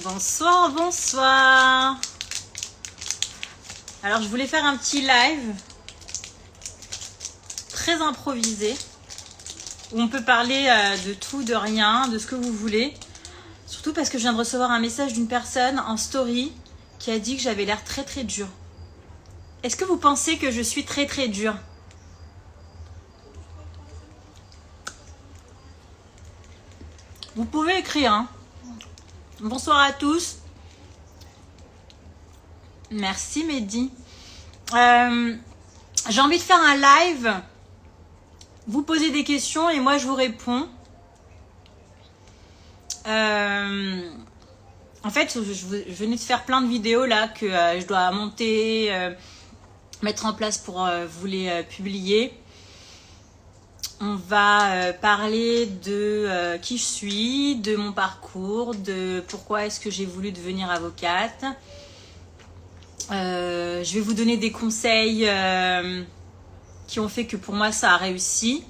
Bonsoir, bonsoir. Alors, je voulais faire un petit live très improvisé où on peut parler de tout, de rien, de ce que vous voulez. Surtout parce que je viens de recevoir un message d'une personne en story qui a dit que j'avais l'air très très dure. Est-ce que vous pensez que je suis très très dure? Vous pouvez écrire, hein. Bonsoir à tous. Merci Mehdi. J'ai envie de faire un live. Vous posez des questions et moi je vous réponds. En fait, je venais de faire plein de vidéos là que je dois monter, mettre en place pour vous les publier. On va parler de qui je suis, de mon parcours, de pourquoi est-ce que j'ai voulu devenir avocate. Je vais vous donner des conseils qui ont fait que pour moi ça a réussi.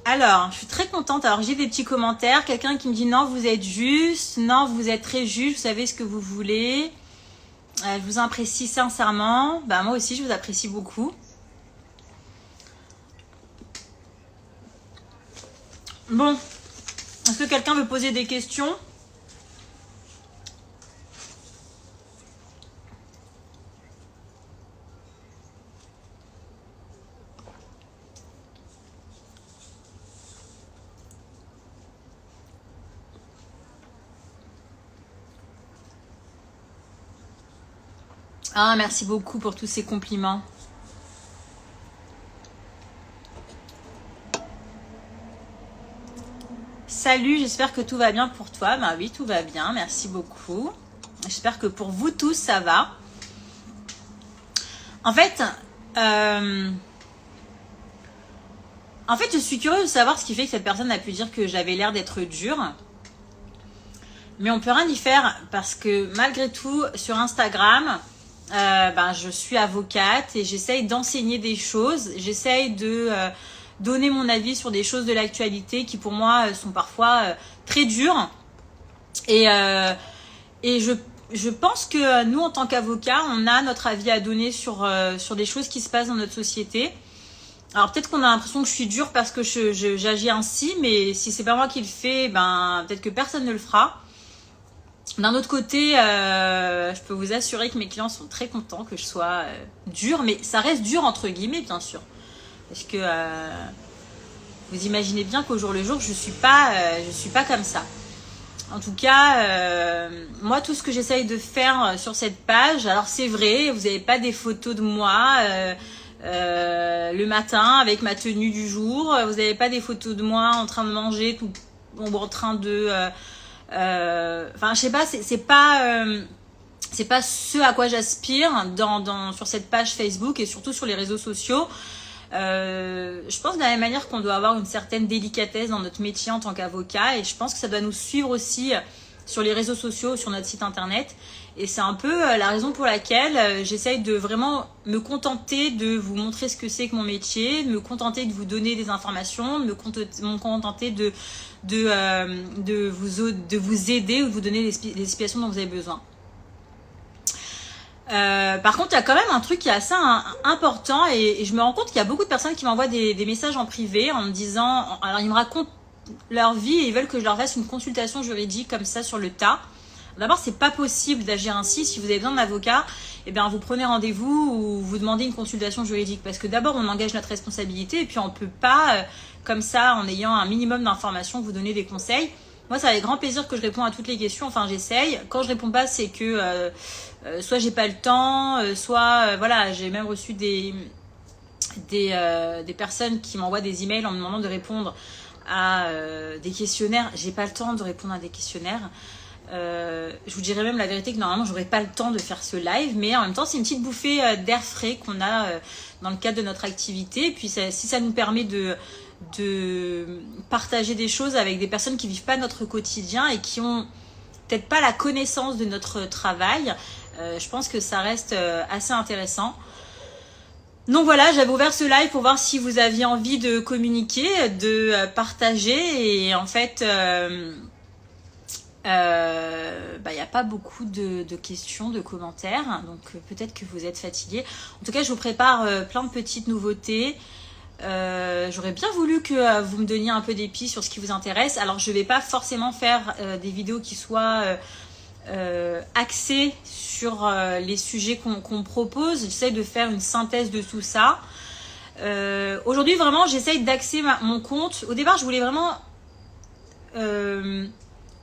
Alors, je suis très contente. Alors, j'ai des petits commentaires. Quelqu'un qui me dit non, vous êtes juste. Non, vous êtes très juste. Vous savez ce que vous voulez. Je vous apprécie sincèrement. Bah, moi aussi, je vous apprécie beaucoup. Bon. Est-ce que quelqu'un veut poser des questions ? Ah, merci beaucoup pour tous ces compliments. Salut, j'espère que tout va bien pour toi. Bah oui, tout va bien, merci beaucoup. J'espère que pour vous tous, ça va. En fait, je suis curieuse de savoir ce qui fait que cette personne a pu dire que j'avais l'air d'être dure. Mais on peut rien y faire parce que malgré tout, sur Instagram, je suis avocate et j'essaye d'enseigner des choses. J'essaye de donner mon avis sur des choses de l'actualité qui pour moi sont parfois très dures. Et je pense que nous, en tant qu'avocats, on a notre avis à donner sur des choses qui se passent dans notre société. Alors peut-être qu'on a l'impression que je suis dure parce que j'agis ainsi, mais si c'est pas moi qui le fais, peut-être que personne ne le fera. D'un autre côté, je peux vous assurer que mes clients sont très contents que je sois dure, mais ça reste dur entre guillemets, bien sûr. Parce que vous imaginez bien qu'au jour le jour, je suis pas comme ça. En tout cas, moi, tout ce que j'essaye de faire sur cette page, alors c'est vrai, vous n'avez pas des photos de moi le matin avec ma tenue du jour, vous n'avez pas des photos de moi en train de manger, en train de... je sais pas, c'est pas ce à quoi j'aspire sur cette page Facebook et surtout sur les réseaux sociaux. Je pense de la même manière qu'on doit avoir une certaine délicatesse dans notre métier en tant qu'avocat, et je pense que ça doit nous suivre aussi sur les réseaux sociaux, sur notre site internet. Et c'est un peu la raison pour laquelle j'essaye de vraiment me contenter de vous montrer ce que c'est que mon métier, me contenter de vous donner des informations, me contenter de vous aider ou de vous donner les explications dont vous avez besoin. Par contre, il y a quand même un truc qui est assez important, et je me rends compte qu'il y a beaucoup de personnes qui m'envoient des messages en privé en me disant, alors ils me racontent leur vie et ils veulent que je leur fasse une consultation juridique comme ça sur le tas. D'abord, c'est pas possible d'agir ainsi. Si vous avez besoin d'un avocat, vous prenez rendez-vous ou vous demandez une consultation juridique, parce que d'abord on engage notre responsabilité et puis on peut pas comme ça, en ayant un minimum d'informations, vous donner des conseils. Moi, c'est avec grand plaisir que je réponds à toutes les questions. Enfin, j'essaye. Quand je réponds pas, c'est que soit j'ai pas le temps, soit j'ai même reçu des personnes qui m'envoient des emails en me demandant de répondre à des questionnaires. J'ai pas le temps de répondre à des questionnaires. Je vous dirais même la vérité que normalement j'aurais pas le temps de faire ce live, mais en même temps c'est une petite bouffée d'air frais qu'on a dans le cadre de notre activité. Et puis si ça nous permet de partager des choses avec des personnes qui vivent pas notre quotidien et qui ont peut-être pas la connaissance de notre travail, je pense que ça reste assez intéressant. Donc voilà, j'avais ouvert ce live pour voir si vous aviez envie de communiquer, de partager. Et en fait, y a pas beaucoup de questions, de commentaires. Donc peut-être que vous êtes fatigués. En tout cas, je vous prépare plein de petites nouveautés. J'aurais bien voulu que vous me donniez un peu des pistes sur ce qui vous intéresse. Alors je vais pas forcément faire des vidéos qui soient axées sur les sujets qu'on me propose. J'essaie de faire une synthèse de tout ça. Aujourd'hui vraiment j'essaye d'axer mon compte. Au départ je voulais vraiment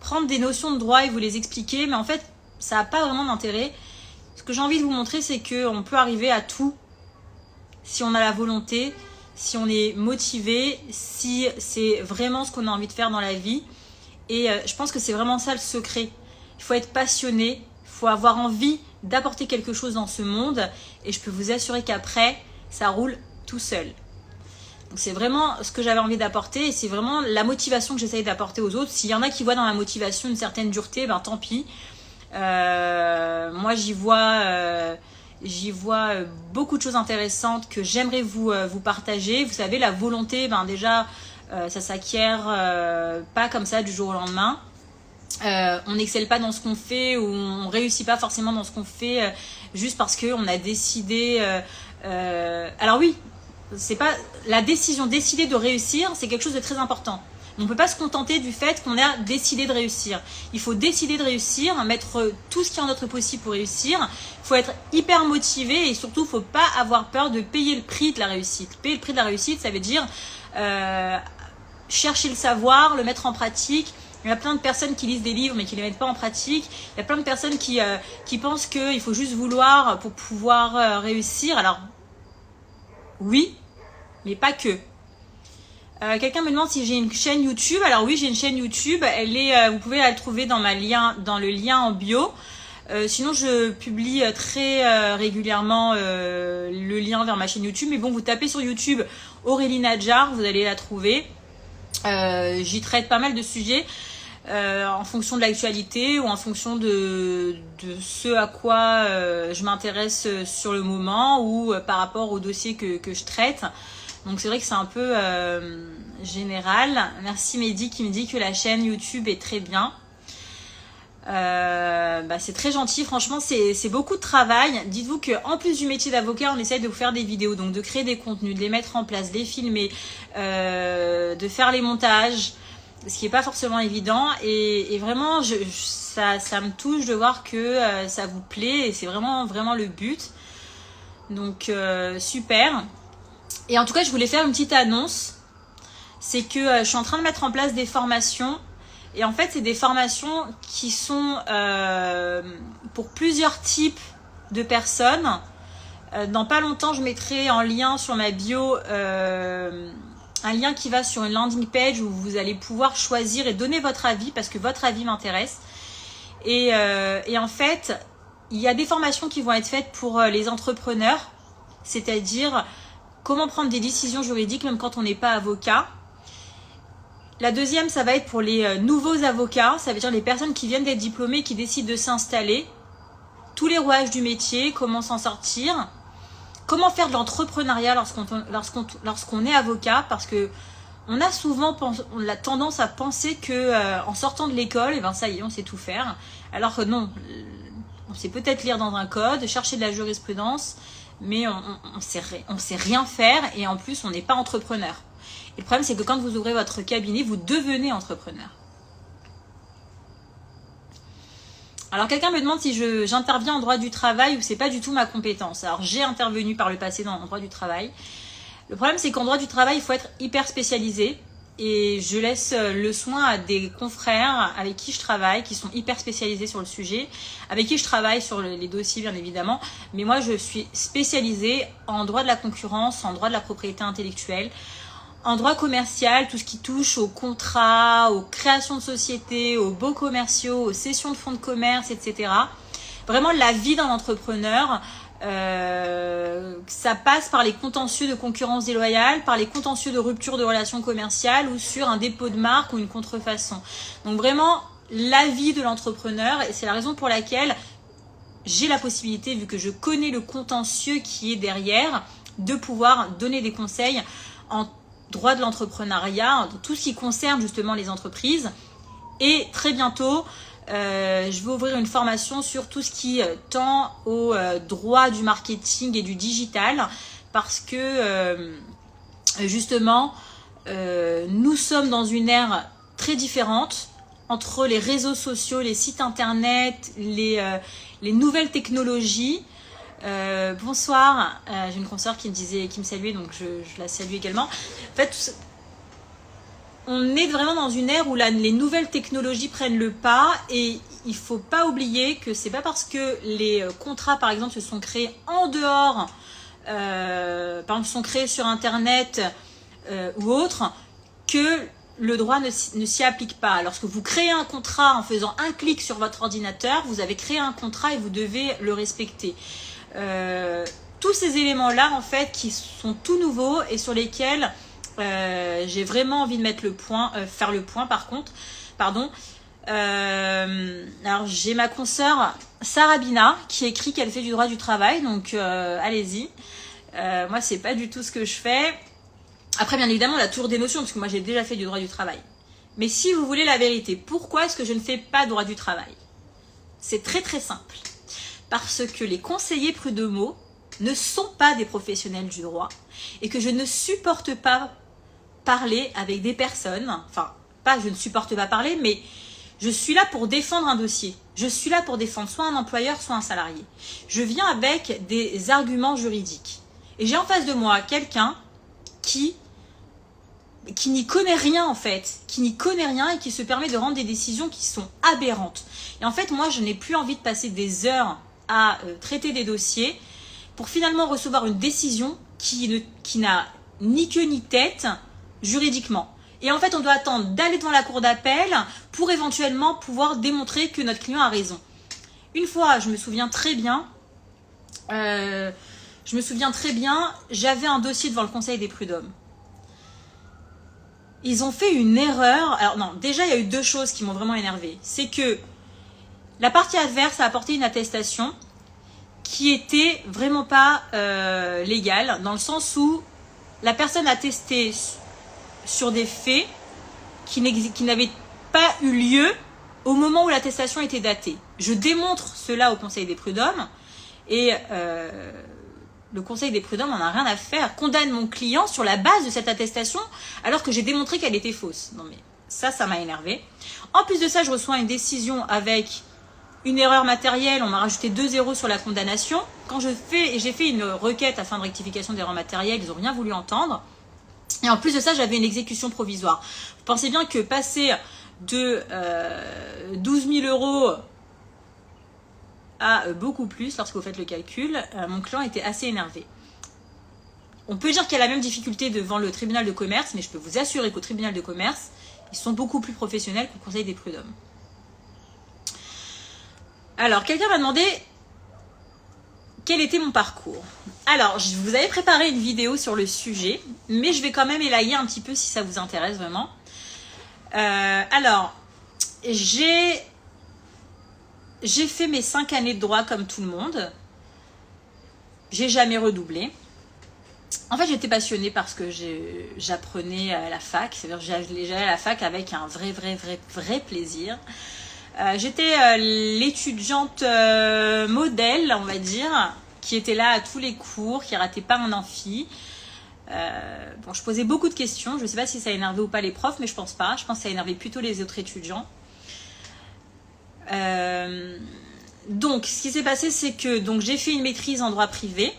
prendre des notions de droit et vous les expliquer, mais en fait ça n'a pas vraiment d'intérêt. Ce que j'ai envie de vous montrer, c'est qu'on peut arriver à tout si on a la volonté, si on est motivé, si c'est vraiment ce qu'on a envie de faire dans la vie. Et je pense que c'est vraiment ça le secret. Il faut être passionné, il faut avoir envie d'apporter quelque chose dans ce monde. Et je peux vous assurer qu'après, ça roule tout seul. Donc c'est vraiment ce que j'avais envie d'apporter et c'est vraiment la motivation que j'essaye d'apporter aux autres. S'il y en a qui voient dans ma motivation une certaine dureté, ben tant pis. Moi j'y vois beaucoup de choses intéressantes que j'aimerais vous partager. Vous savez, la volonté, ben déjà, ça s'acquiert pas comme ça du jour au lendemain. On n'excelle pas dans ce qu'on fait ou on réussit pas forcément dans ce qu'on fait juste parce qu'on a décidé. Alors oui, c'est pas la décision, décider de réussir, c'est quelque chose de très important. On ne peut pas se contenter du fait qu'on a décidé de réussir. Il faut décider de réussir, mettre tout ce qui est en notre possible pour réussir. Il faut être hyper motivé et surtout, il ne faut pas avoir peur de payer le prix de la réussite. Payer le prix de la réussite, ça veut dire chercher le savoir, le mettre en pratique. Il y a plein de personnes qui lisent des livres mais qui ne les mettent pas en pratique. Il y a plein de personnes qui pensent qu'il faut juste vouloir pour pouvoir réussir. Alors, oui, mais pas que. Quelqu'un me demande si j'ai une chaîne YouTube. Alors oui, j'ai une chaîne YouTube. Vous pouvez la trouver dans le lien en bio. Sinon, je publie très régulièrement le lien vers ma chaîne YouTube. Mais bon, vous tapez sur YouTube Aurélie Nadjar, vous allez la trouver. J'y traite pas mal de sujets en fonction de l'actualité ou en fonction de ce à quoi je m'intéresse sur le moment ou par rapport au dossier que je traite. Donc c'est vrai que c'est un peu général. Merci Mehdi qui me dit que la chaîne YouTube est très bien. C'est très gentil. Franchement, c'est beaucoup de travail. Dites-vous qu'en plus du métier d'avocat, on essaye de vous faire des vidéos, donc de créer des contenus, de les mettre en place, de les filmer, de faire les montages, ce qui n'est pas forcément évident. Et vraiment, ça me touche de voir que ça vous plaît et c'est vraiment, vraiment le but. Donc super. Et en tout cas, je voulais faire une petite annonce. C'est que je suis en train de mettre en place des formations. Et en fait, c'est des formations qui sont pour plusieurs types de personnes. Dans pas longtemps, je mettrai en lien sur ma bio un lien qui va sur une landing page où vous allez pouvoir choisir et donner votre avis parce que votre avis m'intéresse. Et en fait, il y a des formations qui vont être faites pour les entrepreneurs, c'est-à-dire comment prendre des décisions juridiques même quand on n'est pas avocat. La deuxième, ça va être pour les nouveaux avocats, ça veut dire les personnes qui viennent d'être diplômées, qui décident de s'installer. Tous les rouages du métier, comment s'en sortir, comment faire de l'entrepreneuriat lorsqu'on est avocat, parce que on a tendance à penser que en sortant de l'école, et ben ça y est, on sait tout faire. Alors que non, on sait peut-être lire dans un code, chercher de la jurisprudence, mais on sait rien faire et en plus on n'est pas entrepreneur. Et le problème c'est que quand vous ouvrez votre cabinet, vous devenez entrepreneur. Alors quelqu'un me demande si j'interviens en droit du travail ou c'est pas du tout ma compétence. Alors j'ai intervenu par le passé en droit du travail. Le problème c'est qu'en droit du travail il faut être hyper spécialisé. Et je laisse le soin à des confrères avec qui je travaille, qui sont hyper spécialisés sur le sujet, avec qui je travaille sur les dossiers bien évidemment. Mais moi je suis spécialisée en droit de la concurrence, en droit de la propriété intellectuelle, en droit commercial, tout ce qui touche aux contrats, aux créations de sociétés, aux baux commerciaux, aux cessions de fonds de commerce, etc. Vraiment la vie d'un entrepreneur. Ça passe par les contentieux de concurrence déloyale, par les contentieux de rupture de relations commerciales ou sur un dépôt de marque ou une contrefaçon. Donc vraiment la vie de l'entrepreneur, et c'est la raison pour laquelle j'ai la possibilité, vu que je connais le contentieux qui est derrière, de pouvoir donner des conseils en droit de l'entrepreneuriat, tout ce qui concerne justement les entreprises. Et très bientôt, je vais ouvrir une formation sur tout ce qui tend au droit du marketing et du digital, parce que justement, nous sommes dans une ère très différente entre les réseaux sociaux, les sites internet, les nouvelles technologies. Bonsoir, j'ai une consoeur qui me saluait, donc je la salue également. En fait, on est vraiment dans une ère où les nouvelles technologies prennent le pas, et il ne faut pas oublier que c'est pas parce que les contrats, par exemple, se sont créés en dehors, par exemple, sont créés sur Internet ou autre, que le droit ne s'y applique pas. Lorsque vous créez un contrat en faisant un clic sur votre ordinateur, vous avez créé un contrat et vous devez le respecter. Tous ces éléments-là, en fait, qui sont tout nouveaux et sur lesquels j'ai vraiment envie de mettre le point, faire le point par contre. Pardon. Alors j'ai ma consoeur Sarabina qui écrit qu'elle fait du droit du travail, donc allez-y. Moi c'est pas du tout ce que je fais. Après bien évidemment on a toujours des notions, parce que moi j'ai déjà fait du droit du travail. Mais si vous voulez la vérité, pourquoi est-ce que je ne fais pas droit du travail? C'est très très simple. Parce que les conseillers prud'homaux ne sont pas des professionnels du droit, et que je ne supporte pas parler avec des personnes, enfin, pas je ne supporte pas parler, mais je suis là pour défendre un dossier. Je suis là pour défendre soit un employeur, soit un salarié. Je viens avec des arguments juridiques. Et j'ai en face de moi quelqu'un qui n'y connaît rien en fait, qui n'y connaît rien et qui se permet de rendre des décisions qui sont aberrantes. Et en fait, moi, je n'ai plus envie de passer des heures à traiter des dossiers pour finalement recevoir une décision qui n'a ni queue ni tête juridiquement. Et en fait, on doit attendre d'aller devant la cour d'appel pour éventuellement pouvoir démontrer que notre client a raison. Une fois, je me souviens très bien, j'avais un dossier devant le Conseil des prud'hommes. Ils ont fait une erreur. Alors non, déjà, il y a eu deux choses qui m'ont vraiment énervée. C'est que la partie adverse a apporté une attestation qui était vraiment pas légale, dans le sens où la personne a attesté sur des faits qui n'avaient pas eu lieu au moment où l'attestation était datée. Je démontre cela au Conseil des prud'hommes, et le Conseil des prud'hommes n'en a rien à faire, condamne mon client sur la base de cette attestation alors que j'ai démontré qu'elle était fausse. Non mais ça m'a énervé. En plus de ça, je reçois une décision avec une erreur matérielle, on m'a rajouté 2 zéros sur la condamnation. Quand j'ai fait une requête afin de rectification d'erreur matérielle, ils n'ont rien voulu entendre. Et en plus de ça, j'avais une exécution provisoire. Vous pensez bien que passer de 12 000 euros à beaucoup plus, lorsque vous faites le calcul, mon client était assez énervé. On peut dire qu'il y a la même difficulté devant le tribunal de commerce, mais je peux vous assurer qu'au tribunal de commerce, ils sont beaucoup plus professionnels qu'au Conseil des prud'hommes. Alors, quelqu'un m'a demandé quel était mon parcours. Alors, je vous avais préparé une vidéo sur le sujet, mais je vais quand même élayer un petit peu si ça vous intéresse vraiment. Alors, j'ai fait mes 5 années de droit comme tout le monde. J'ai jamais redoublé. En fait, j'étais passionnée parce que j'apprenais à la fac. C'est-à-dire j'allais à la fac avec un vrai plaisir. J'étais l'étudiante modèle, on va dire, qui était là à tous les cours, qui ratait pas un amphi. Bon, je posais beaucoup de questions. Je ne sais pas si ça énervait ou pas les profs, mais je pense pas. Je pense que ça énervait plutôt les autres étudiants. Donc, ce qui s'est passé, c'est que j'ai fait une maîtrise en droit privé.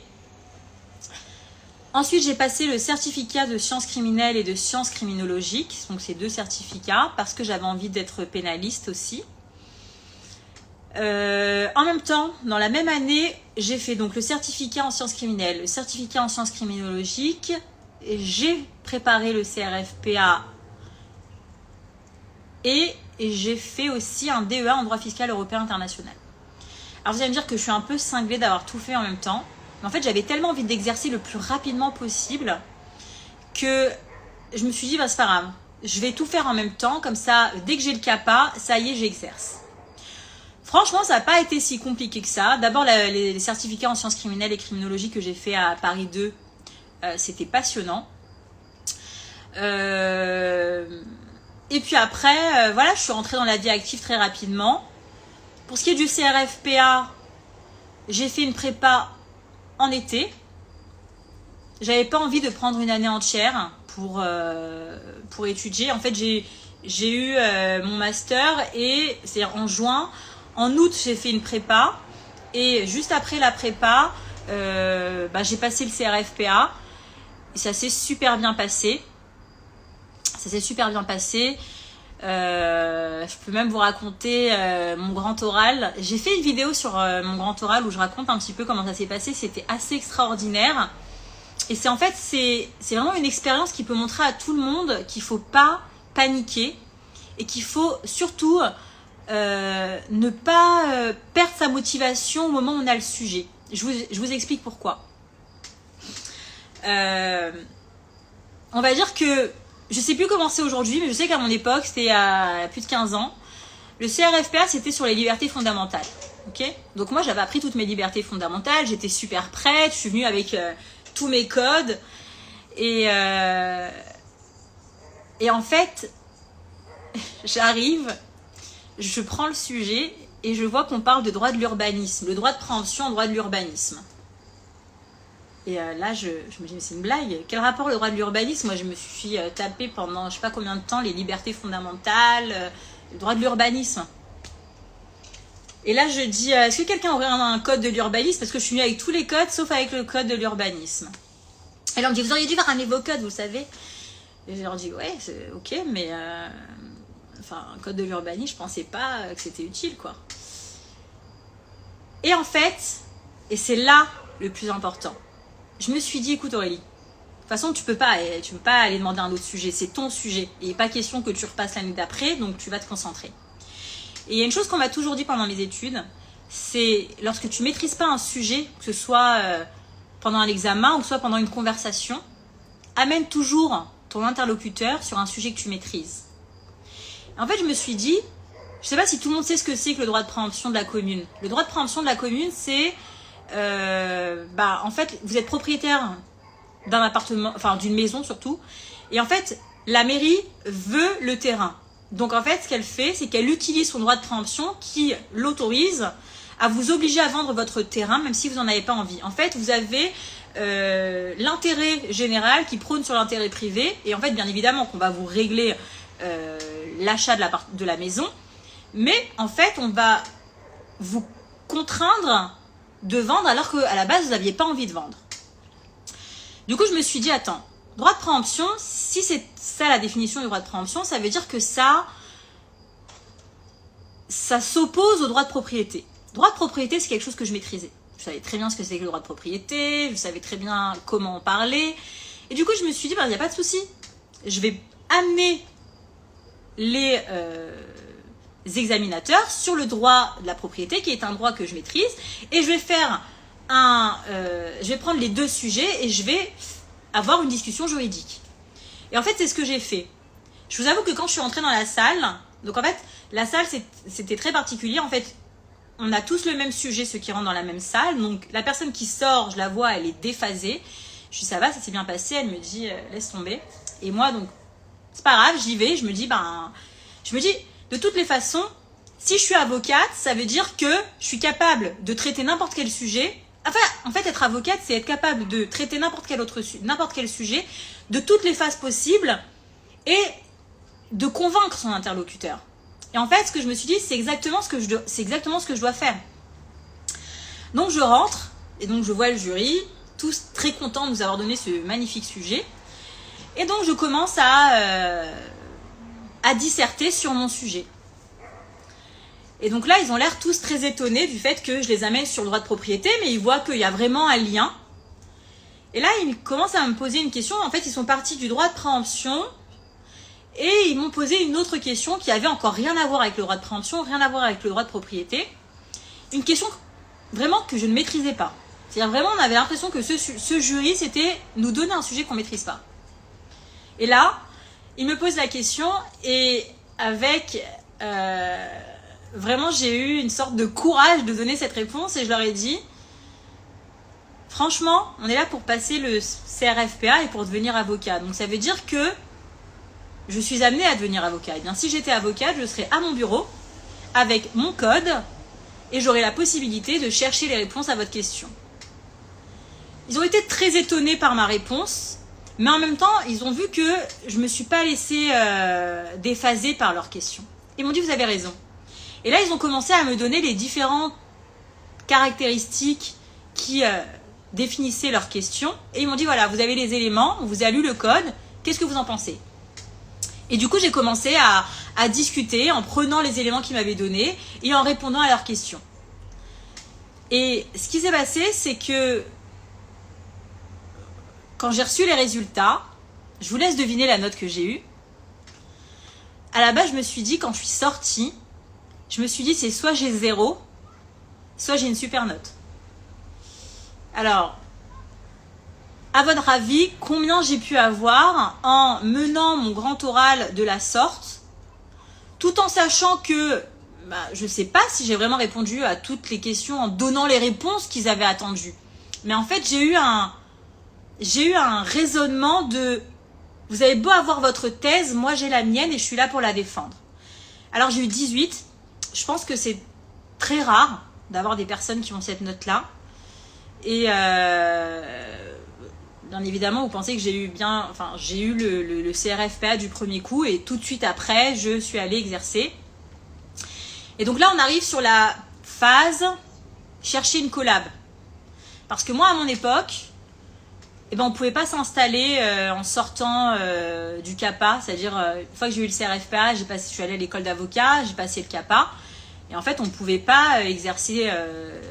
Ensuite, j'ai passé le certificat de sciences criminelles et de sciences criminologiques. Donc, ces 2 certificats, parce que j'avais envie d'être pénaliste aussi. En même temps, dans la même année, j'ai fait donc le certificat en sciences criminelles, le certificat en sciences criminologiques. J'ai préparé le CRFPA et j'ai fait aussi un DEA en droit fiscal européen international. Alors vous allez me dire que je suis un peu cinglée d'avoir tout fait en même temps. Mais en fait, j'avais tellement envie d'exercer le plus rapidement possible que je me suis dit, bah, c'est pas grave. Je vais tout faire en même temps. Comme ça, dès que j'ai le CAPA, ça y est, j'exerce. Franchement, ça n'a pas été si compliqué que ça. D'abord, les certificats en sciences criminelles et criminologie que j'ai fait à Paris 2, C'était passionnant. Et puis après, voilà, je suis rentrée dans la vie active très rapidement. Pour ce qui est du CRFPA, j'ai fait une prépa en été. J'avais pas envie de prendre une année entière pour étudier. En fait, j'ai eu mon master et c'est-à-dire en juin. En août, j'ai fait une prépa. Et juste après la prépa, j'ai passé le CRFPA. Et ça s'est super bien passé. Je peux même vous raconter mon grand oral. J'ai fait une vidéo sur mon grand oral où je raconte un petit peu comment ça s'est passé. C'était assez extraordinaire. Et c'est vraiment une expérience qui peut montrer à tout le monde qu'il ne faut pas paniquer et qu'il faut surtout ne pas perdre sa motivation au moment où on a le sujet. Je vous explique pourquoi. On va dire que je ne sais plus comment c'est aujourd'hui, mais je sais qu'à mon époque, c'était il y a plus de 15 ans. Le CRFPA, c'était sur les libertés fondamentales. Okay, donc moi, j'avais appris toutes mes libertés fondamentales. J'étais super prête. Je suis venue avec tous mes codes. Et en fait, j'arrive, je prends le sujet et je vois qu'on parle de droit de l'urbanisme. Le droit de préemption, droit de l'urbanisme. Et là, je me dis, mais c'est une blague. Quel rapport le droit de l'urbanisme? Moi, je me suis tapé pendant je sais pas combien de temps les libertés fondamentales, le droit de l'urbanisme. Et là, je dis, est-ce que quelqu'un aurait un code de l'urbanisme? Parce que je suis venue avec tous les codes, sauf avec le code de l'urbanisme. Et là, on me dit, vous auriez dû ramener vos codes, vous savez. Et je leur dis, ouais, c'est ok, mais un code de l'urbanisme, je pensais pas que c'était utile, quoi. Et en fait, et c'est là le plus important, je me suis dit, écoute Aurélie, de toute façon tu peux pas aller demander un autre sujet, c'est ton sujet. Et il n'est pas question que tu repasses l'année d'après, donc tu vas te concentrer. Et il y a une chose qu'on m'a toujours dit pendant mes études, c'est lorsque tu maîtrises pas un sujet, que ce soit pendant un examen ou que ce soit pendant une conversation, amène toujours ton interlocuteur sur un sujet que tu maîtrises. En fait, je me suis dit, je sais pas si tout le monde sait ce que c'est que le droit de préemption de la commune. Le droit de préemption de la commune, c'est en fait, vous êtes propriétaire d'un appartement, enfin d'une maison surtout, et en fait, la mairie veut le terrain. Donc en fait, ce qu'elle fait, c'est qu'elle utilise son droit de préemption qui l'autorise à vous obliger à vendre votre terrain, même si vous n'en avez pas envie. En fait, vous avez l'intérêt général qui prône sur l'intérêt privé, et en fait, bien évidemment, qu'on va vous régler l'achat de la maison, mais en fait, on va vous contraindre de vendre alors qu'à la base, vous n'aviez pas envie de vendre. Du coup, je me suis dit, attends, droit de préemption, si c'est ça la définition du droit de préemption, ça veut dire que ça s'oppose au droit de propriété. Droit de propriété, c'est quelque chose que je maîtrisais. Je savais très bien ce que c'était que le droit de propriété, je savais très bien comment en parler. Et du coup, je me suis dit, il n'y a pas de souci. Je vais amener les examinateurs sur le droit de la propriété, qui est un droit que je maîtrise, et je vais faire je vais prendre les deux sujets et je vais avoir une discussion juridique. Et en fait, c'est ce que j'ai fait. Je vous avoue que quand je suis entrée dans la salle, donc en fait, la salle, c'était très particulier. En fait, on a tous le même sujet, ceux qui rentrent dans la même salle. Donc, la personne qui sort, je la vois, elle est déphasée. Je dis, ça va, ça s'est bien passé. Elle me dit, laisse tomber. Et moi, donc, c'est pas grave, j'y vais. Je me dis, de toutes les façons, si je suis avocate, ça veut dire que je suis capable de traiter n'importe quel sujet. Enfin, en fait, être avocate, c'est être capable de traiter n'importe quel sujet, de toutes les phases possibles, et de convaincre son interlocuteur. Et en fait, ce que je me suis dit, c'est exactement ce que je dois faire. Donc, je rentre, et donc je vois le jury, tous très contents de nous avoir donné ce magnifique sujet. Et donc, je commence à disserter sur mon sujet. Et donc là, ils ont l'air tous très étonnés du fait que je les amène sur le droit de propriété, mais ils voient qu'il y a vraiment un lien. Et là, ils commencent à me poser une question. En fait, ils sont partis du droit de préemption et ils m'ont posé une autre question qui avait encore rien à voir avec le droit de préemption, rien à voir avec le droit de propriété. Une question vraiment que je ne maîtrisais pas. C'est-à-dire vraiment, on avait l'impression que ce jury, c'était nous donner un sujet qu'on ne maîtrise pas. Et là, ils me posent la question et avec... vraiment, j'ai eu une sorte de courage de donner cette réponse et je leur ai dit, Franchement, on est là pour passer le CRFPA et pour devenir avocat. Donc ça veut dire que je suis amenée à devenir avocat. Et bien si j'étais avocate, je serais à mon bureau avec mon code et j'aurais la possibilité de chercher les réponses à votre question. Ils ont été très étonnés par ma réponse, mais en même temps, ils ont vu que je ne me suis pas laissée déphaser par leurs questions. Ils m'ont dit, vous avez raison. Et là, ils ont commencé à me donner les différentes caractéristiques qui définissaient leurs questions. Et ils m'ont dit, voilà, vous avez les éléments, on vous a lu le code, qu'est-ce que vous en pensez? Et du coup, j'ai commencé à discuter en prenant les éléments qu'ils m'avaient donnés et en répondant à leurs questions. Et ce qui s'est passé, c'est que quand j'ai reçu les résultats, je vous laisse deviner la note que j'ai eue. À la base, je me suis dit, quand je suis sortie, je me suis dit, c'est soit j'ai 0, soit j'ai une super note. Alors, à votre avis, combien j'ai pu avoir en menant mon grand oral de la sorte, tout en sachant que je ne sais pas si j'ai vraiment répondu à toutes les questions en donnant les réponses qu'ils avaient attendues. Mais en fait, j'ai eu un raisonnement de « vous avez beau avoir votre thèse, moi j'ai la mienne et je suis là pour la défendre ». Alors j'ai eu 18. Je pense que c'est très rare d'avoir des personnes qui ont cette note-là. Et bien évidemment, vous pensez que j'ai eu le CRFPA du premier coup et tout de suite après, je suis allée exercer. Et donc là, on arrive sur la phase chercher une collab. Parce que moi, à mon époque, on ne pouvait pas s'installer en sortant du CAPA. C'est-à-dire, une fois que j'ai eu le CRFPA, je suis allée à l'école d'avocat, j'ai passé le CAPA. Et en fait, on ne pouvait pas exercer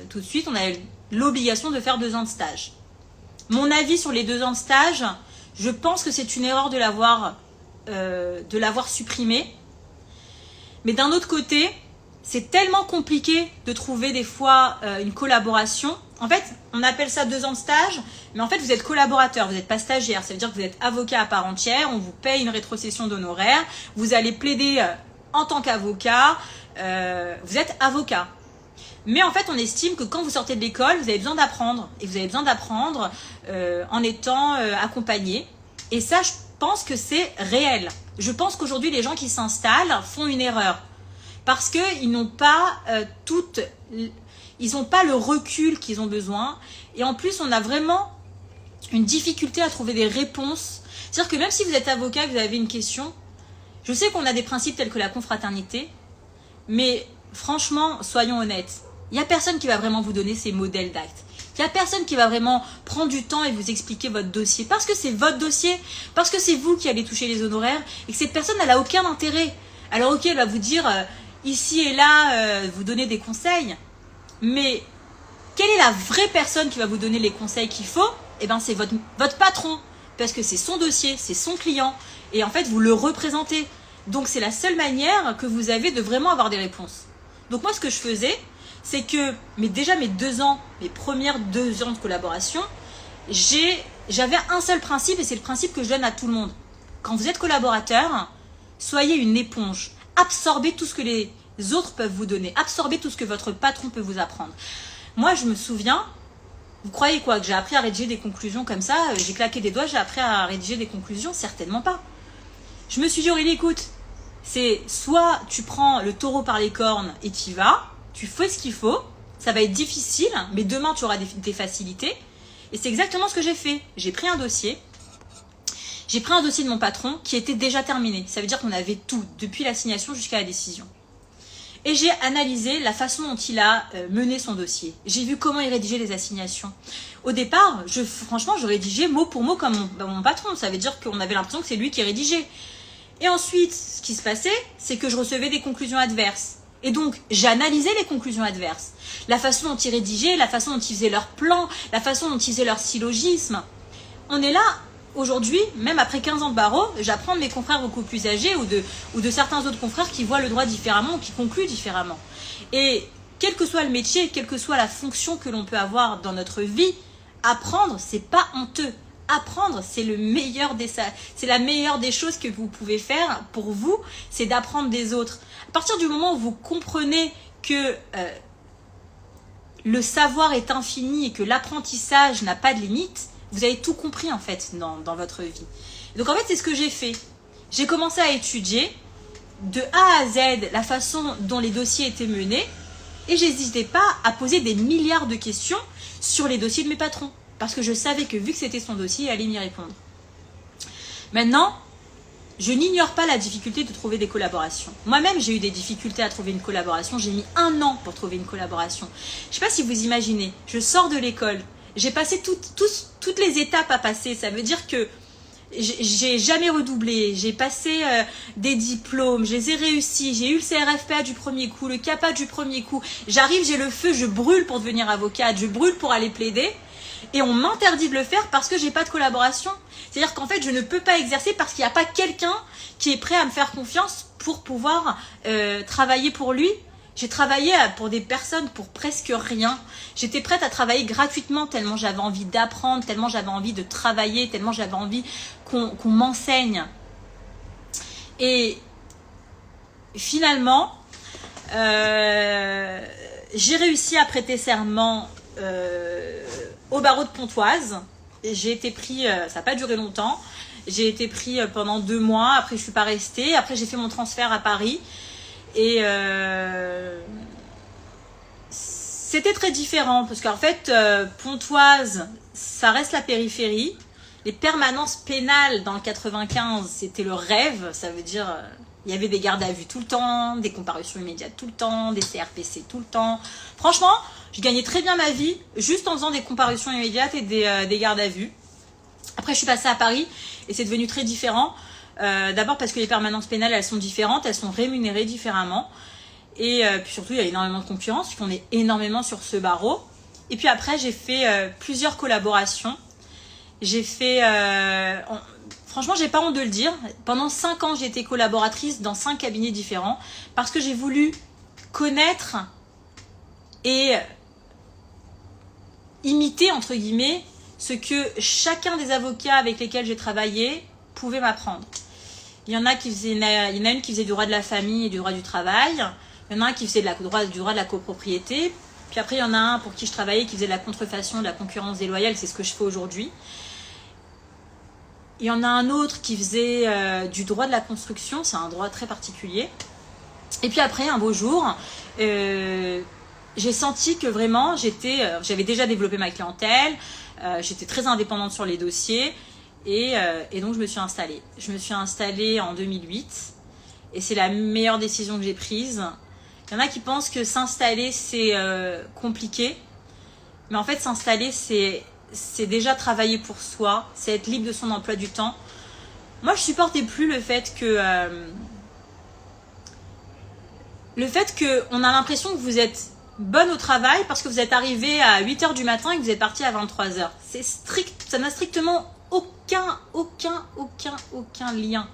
tout de suite. On avait l'obligation de faire 2 ans de stage. Mon avis sur les 2 ans de stage, je pense que c'est une erreur de l'avoir supprimé. Mais d'un autre côté, c'est tellement compliqué de trouver des fois une collaboration. En fait, on appelle ça 2 ans de stage, mais en fait, vous êtes collaborateur, vous n'êtes pas stagiaire. Ça veut dire que vous êtes avocat à part entière, on vous paye une rétrocession d'honoraires, vous allez plaider en tant qu'avocat, vous êtes avocat. Mais en fait, on estime que quand vous sortez de l'école, vous avez besoin d'apprendre. Et vous avez besoin d'apprendre en étant accompagné. Et ça, je pense que c'est réel. Je pense qu'aujourd'hui, les gens qui s'installent font une erreur. Parce qu'ils n'ont pas ils n'ont pas le recul qu'ils ont besoin. Et en plus, on a vraiment une difficulté à trouver des réponses. C'est-à-dire que même si vous êtes avocat, que vous avez une question, je sais qu'on a des principes tels que la confraternité, mais franchement, soyons honnêtes. Il n'y a personne qui va vraiment vous donner ces modèles d'actes. Il n'y a personne qui va vraiment prendre du temps et vous expliquer votre dossier. Parce que c'est votre dossier, parce que c'est vous qui allez toucher les honoraires et que cette personne, elle n'a aucun intérêt. Alors ok, elle va vous dire ici et là, vous donner des conseils. Mais quelle est la vraie personne qui va vous donner les conseils qu'il faut? Eh bien, c'est votre patron. Parce que c'est son dossier, c'est son client. Et en fait, vous le représentez. Donc, c'est la seule manière que vous avez de vraiment avoir des réponses. Donc, moi, ce que je faisais, c'est que déjà mes 2 ans, mes premières 2 ans de collaboration, j'avais un seul principe et c'est le principe que je donne à tout le monde. Quand vous êtes collaborateur, soyez une éponge. Absorbez tout ce que les autres peuvent vous donner. Absorbez tout ce que votre patron peut vous apprendre. Moi, je me souviens, vous croyez quoi? Que j'ai appris à rédiger des conclusions comme ça? J'ai claqué des doigts, j'ai appris à rédiger des conclusions? Certainement pas. Je me suis dit, Aurélie, écoute, c'est soit tu prends le taureau par les cornes et tu y vas, tu fais ce qu'il faut, ça va être difficile, mais demain tu auras des facilités. Et c'est exactement ce que j'ai fait. J'ai pris un dossier de mon patron qui était déjà terminé. Ça veut dire qu'on avait tout, depuis l'assignation jusqu'à la décision. Et j'ai analysé la façon dont il a mené son dossier. J'ai vu comment il rédigeait les assignations. Au départ, franchement, je rédigeais mot pour mot comme mon patron. Ça veut dire qu'on avait l'impression que c'est lui qui rédigeait. Et ensuite, ce qui se passait, c'est que je recevais des conclusions adverses. Et donc, j'analysais les conclusions adverses. La façon dont ils rédigeaient, la façon dont ils faisaient leur plan, la façon dont ils faisaient leur syllogisme. On est là, aujourd'hui, même après 15 ans de barreau, j'apprends de mes confrères beaucoup plus âgés ou de certains autres confrères qui voient le droit différemment ou qui concluent différemment. Et quel que soit le métier, quelle que soit la fonction que l'on peut avoir dans notre vie, apprendre, c'est pas honteux. Apprendre, c'est c'est la meilleure des choses que vous pouvez faire pour vous, c'est d'apprendre des autres. À partir du moment où vous comprenez que le savoir est infini et que l'apprentissage n'a pas de limite, vous avez tout compris en fait dans votre vie. Donc en fait, c'est ce que j'ai fait. J'ai commencé à étudier de A à Z la façon dont les dossiers étaient menés et j'hésitais pas à poser des milliards de questions sur les dossiers de mes patrons parce que je savais que vu que c'était son dossier, il allait m'y répondre. Maintenant, je n'ignore pas la difficulté de trouver des collaborations. Moi-même, j'ai eu des difficultés à trouver une collaboration. J'ai mis 1 an pour trouver une collaboration. Je ne sais pas si vous imaginez, je sors de l'école. J'ai passé toutes les étapes à passer. Ça veut dire que j'ai jamais redoublé. J'ai passé des diplômes, je les ai réussis. J'ai eu le CRFPA du premier coup, le CAPA du premier coup. J'arrive, j'ai le feu, je brûle pour devenir avocate, je brûle pour aller plaider. Et on m'interdit de le faire parce que j'ai pas de collaboration. C'est-à-dire qu'en fait, je ne peux pas exercer parce qu'il n'y a pas quelqu'un qui est prêt à me faire confiance pour pouvoir travailler pour lui. J'ai travaillé pour des personnes pour presque rien. J'étais prête à travailler gratuitement tellement j'avais envie d'apprendre, tellement j'avais envie de travailler, tellement j'avais envie qu'on m'enseigne. Et finalement, j'ai réussi à prêter serment au barreau de Pontoise. J'ai été pris, ça n'a pas duré longtemps, j'ai été pris pendant 2 mois, après je ne suis pas restée, après j'ai fait mon transfert à Paris et c'était très différent parce qu'en fait Pontoise ça reste la périphérie, les permanences pénales dans le 95 c'était le rêve, ça veut dire il y avait des gardes à vue tout le temps, des comparutions immédiates tout le temps, des CRPC tout le temps. Franchement, je gagnais très bien ma vie juste en faisant des comparutions immédiates et des gardes à vue. Après, je suis passée à Paris et c'est devenu très différent. D'abord parce que les permanences pénales, elles sont différentes, elles sont rémunérées différemment. Et puis surtout, il y a énormément de concurrence, puisqu'on est énormément sur ce barreau. Et puis après, j'ai fait plusieurs collaborations. J'ai fait... Franchement, j'ai pas honte de le dire. Pendant 5 ans, j'ai été collaboratrice dans 5 cabinets différents parce que j'ai voulu connaître et imiter, entre guillemets, ce que chacun des avocats avec lesquels j'ai travaillé pouvait m'apprendre. Il y en a une qui faisait du droit de la famille et du droit du travail. Il y en a un qui faisait du droit de la copropriété. Puis après, il y en a un pour qui je travaillais qui faisait de la contrefaçon, de la concurrence déloyale. C'est ce que je fais aujourd'hui. Il y en a un autre qui faisait du droit de la construction. C'est un droit très particulier. Et puis après, un beau jour, j'ai senti que vraiment, j'avais déjà développé ma clientèle. J'étais très indépendante sur les dossiers. Et donc, je me suis installée. Je me suis installée en 2008. Et c'est la meilleure décision que j'ai prise. Il y en a qui pensent que s'installer, c'est compliqué. Mais en fait, s'installer, c'est déjà travailler pour soi. C'est être libre de son emploi du temps. Moi, je supportais plus le fait qu'on a l'impression que vous êtes bonne au travail parce que vous êtes arrivé à 8h du matin et que vous êtes parti à 23h. C'est strict, ça n'a strictement aucun lien.